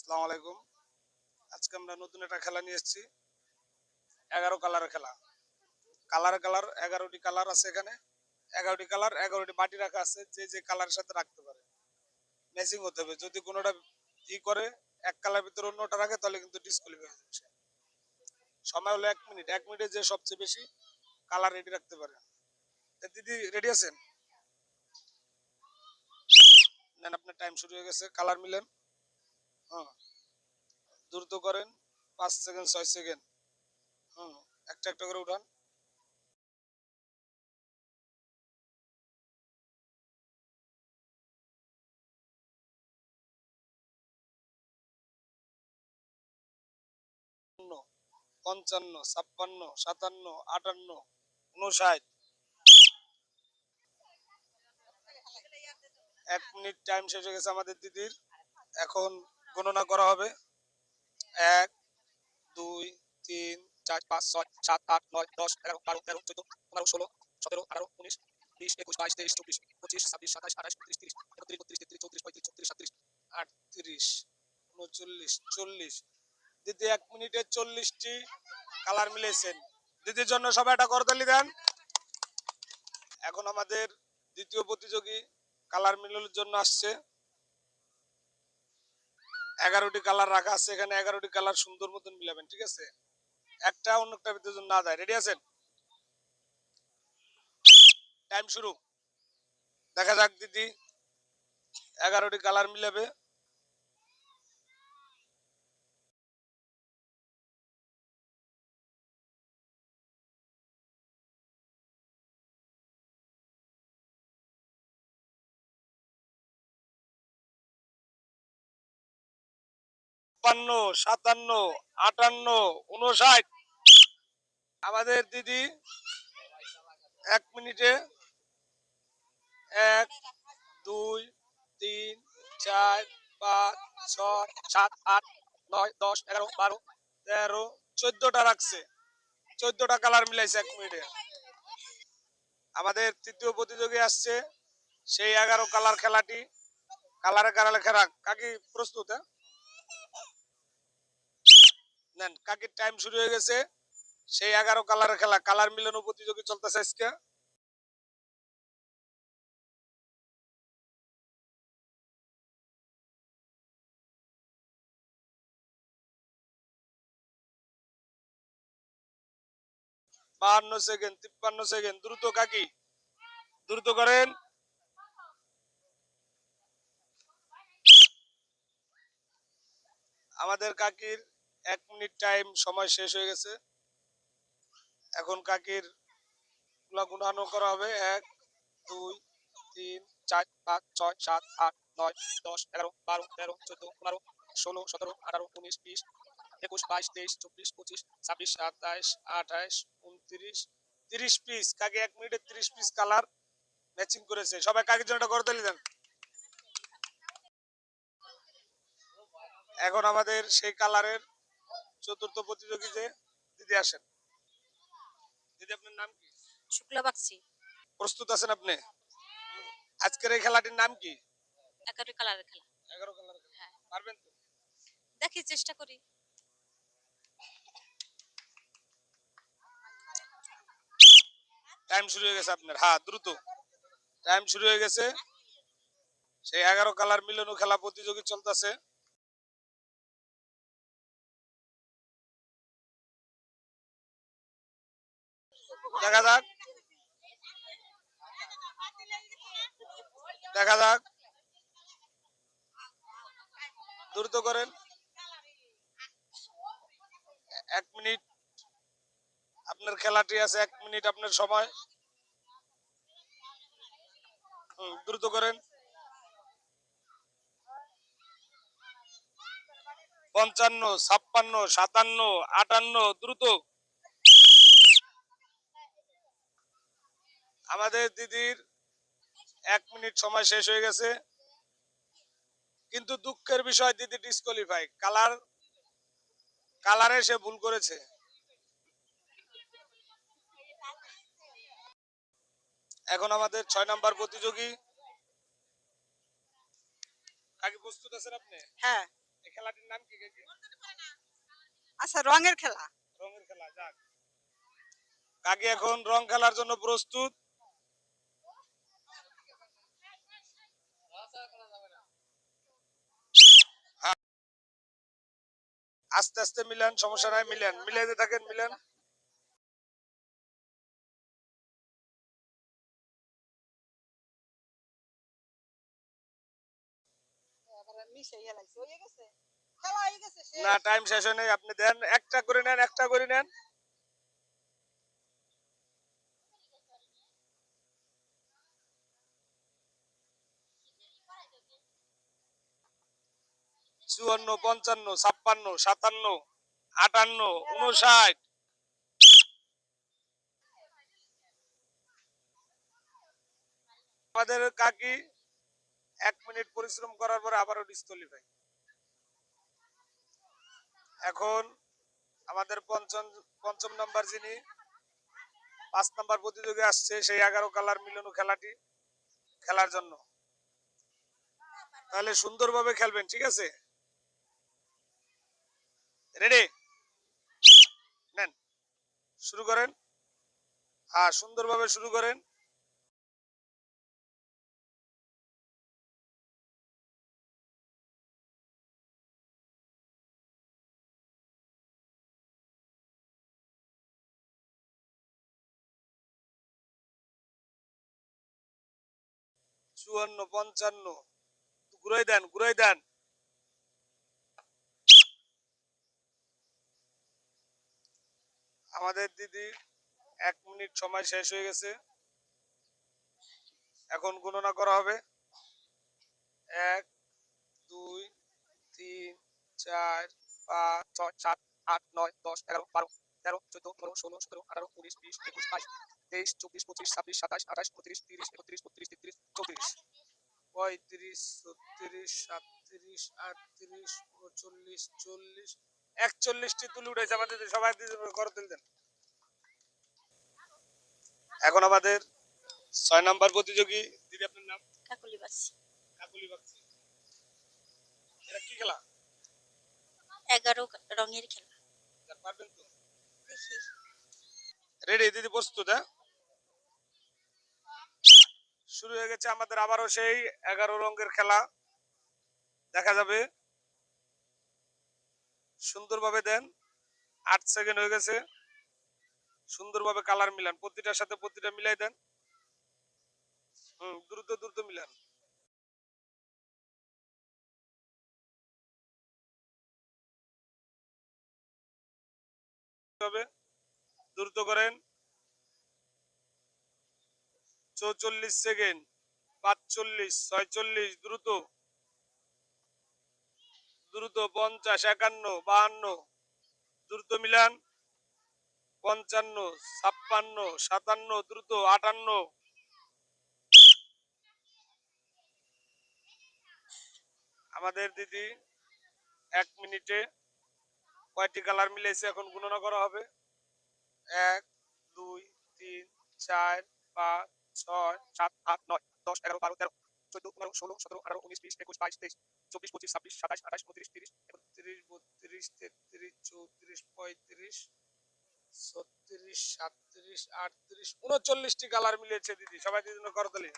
আসসালামু আলাইকুম। আজকে আমরা নতুন একটা খেলা নিয়ে এসেছি। 11 কালারের খেলা। কালার 11টি কালার আছে এখানে। 11টি কালার 11টি বাটি রাখা আছে। যে যে কালারের সাথে রাখতে পারে। ম্যাচিং হতে হবে। যদি কোনোটা করে এক কালার ভিতরে অন্যটা রাখে তাহলে কিন্তু ডিসকোয়ালিফাই হয়ে যাবে সে। সময় হলো 1 মিনিট। 1 মিনিটে যে সবচেয়ে বেশি কালার রেডি রাখতে পারে। দিদি রেডি আছেন? নেন, আপনার টাইম শুরু হয়ে গেছে। কালার মিলেন। হুম। দ্রুত করেন। 5 সেকেন্ড 6 সেকেন্ড। হুম। একটা একটা করে উঠান। 55, 56, 57, 58, 59। 1 মিনিট টাইম শেষ হয়ে গেছে আমাদের দিদির। এখন গণনা করা হবে। 1, 2, 3, 4, 5, 6, 7, 8, 9, 10, 11, 12, 13, 14, 15, 16, 17, 18, 19, 20, 21, 22, 23, 24, 25, 26, 27, 28, 29, 30, 31, 32, 33, 34, 35, 36, 37, 38, 39, 40। দিদি 1 মিনিটে 40টি কালার মিলেছেন। দিদির জন্য সবাই একটা করতালি দেন। এখন আমাদের দ্বিতীয় প্রতিযোগী কালার মিলানোর জন্য আসছে। 11টি কালার রাখা আছে এখানে। 11টি কালার সুন্দর মতন মিলাবেন, ঠিক আছে? একটা অন্যটার ভিতরে না যায়। রেডি আছেন? টাইম শুরু। দেখা যাক দিদি 11টি কালার মিলাবে। ছাপ্পান্ন, 57, 58, 59। আমাদের দিদি 1 মিনিটে 1, 2, 3, 4, 5, 6, 7, 8, 9, 10, 11, 12, 13, 14টা রাখছে। 14টা কালার মিলাইছে 1 মিনিটে। আমাদের তৃতীয় প্রতিযোগী আসছে। সেই 11 কালার খেলাটি। কালারে খেলা। কাকি প্রস্তুত? নেন, কাকির টাইম শুরু হয়ে গেছে। সেই 11 কালারের খেলা। কালার মিলানো প্রতিযোগী চলতেছে আজকে। বাহান্ন সেকেন্ড, 53 সেকেন্ড। দ্রুত কাকি, দ্রুত করেন। আমাদের কাকির 1 মিনিট টাইম সময় শেষ হয়ে গেছে। এখন কাকির গুণানো করা হবে। 1, 2, 3, 4, 5, 6, 7, 8, 9, 10, 11, 12, 13, 14, 15, 16, 17, 18, 19, 20, 21, 22, 23, 24, 25, 26, 27, 28, 29, 30 পিস। কাকি 1 মিনিটে 30 পিস কালার ম্যাচিং করেছে। সবাই কাকির জন্য একটা করতালি দেন। এখন আমাদের সেই কালারের চতুর্থ প্রতিযোগী যে দিদি আসেন। দিদি, আপনার নাম কি? শুক্লা বাগচি। প্রস্তুত আছেন আপনি? আজকের এই খেলাটির নাম কি? 11 কালারের খেলা। 11 কালার খেলা। হ্যাঁ, পারবেন তো? দেখি চেষ্টা করি। টাইম শুরু হয়ে গেছে আপনার। হ্যাঁ, দ্রুত। টাইম শুরু হয়ে গেছে। সেই 11 কালার মিলানো খেলা প্রতিযোগী চলতেছে। দেখা যাক, দেখা যাক। দ্রুত করেন। 1 মিনিট আপনার খেলাটি আছে। 1 মিনিট আপনার সময়। দ্রুত করেন। 55, 56, 57, 58। দ্রুত। আমাদের দিদির 1 মিনিট সময় শেষ হয়ে গেছে। কিন্তু দুঃখের বিষয়, দিদি ডিসকোয়ালিফাই। কালারে সে ভুল করেছে। এখন আমাদের 6 নাম্বার প্রতিযোগী। কাকি প্রস্তুত আছেন আপনি? হ্যাঁ। এই খেলাটির নাম কি? আচ্ছা, রঙের খেলা। রঙের খেলা। যাক, কাকি এখন রং খেলার জন্য প্রস্তুত। হ্যাঁ, আস্তে আস্তে মিলান, সমস্যা নাই, মিলান, মিলাইতে থাকেন, মিলান। না, টাইম শেষ হয় নাই, আপনি দেন, একটা করে নেন, একটা করে নেন। চুয়ান্ন, পঞ্চান্ন, ছাপ্পান্ন, সাতান্ন, আটান্ন, 59। আমাদের কাকি 1 মিনিট পরিশ্রম করার পরে আবারও ডিসকোয়ালিফাই। এখন আমাদের পঞ্চম নাম্বার যিনি 5 নাম্বার প্রতিযোগী আসছে, সেই 11 কালার মিলানো খেলাটি খেলার জন্য। তাহলে সুন্দরভাবে খেলবেন, ঠিক আছে? রেডি? নেন, শুরু করেন। হ্যাঁ, সুন্দরভাবে শুরু করেন। চুয়ান্ন, পঞ্চান্ন, ঘুরাই দেন, ঘুরাই দেন। আমাদের দিদি 1 মিনিট সময় শেষ হয়ে গেছে। এখন গণনা করা হবে। 1, 2, 3, 4, 5, 6, 7, 8, 9, 10, 11, 12, 13, 14, 15, 16, 17, 18, 19, 20, 21, 22, 23, 24, 25, 26, 27, 28, 29, 30, 31, 32, 33, 34, 35, 36, 37, 38, 39, 40, 41টি তুলে উঠেছে আমাদের, সবাই করে তুলে দেন। এখন আমাদের 6 নাম্বার প্রতিযোগী দিদি, আপনার নাম? কাকুলি বাগচি। কাকুলি বাগচি। এটা কি খেলা? 11 রঙের খেলা। পারবেন তো? দেখি। রেডি দিদি, প্রস্তুত? হ্যাঁ, শুরু হয়ে গেছে আমাদের আবারও সেই 11 রঙের খেলা। দেখা যাবে, সুন্দরভাবে দেন। 8 সেকেন্ড হয়ে গেছে। সুন্দরভাবে কালার মিলান, প্রতিটার সাথে প্রতিটা মিলাই দেন। দ্রুত দ্রুত মিলান। দ্রুত করেন। 44 সেকেন্ড, 45, 46, দ্রুত দ্রুত, 50, 51, 52, দ্রুত মিলান। 55, 56, 57, দ্রুত 58। আমাদের দিদি 1 মিনিটে কয়টি কালার মিলেছে এখন গণনা করা হবে। 1, 2, 3, 4, 5, 6, 7, 8, 9, 10, 11, 12, 13, 14, 15, 16, 17, 18, 19, 20, 21, 22, 23, 24, 25, 26, 27, 28, 29, 30, 31, 32, 33, 34, 35, 36, 37, 38, 39টি কালার মিলেছে দিদি, সবাই দিদি করতালি।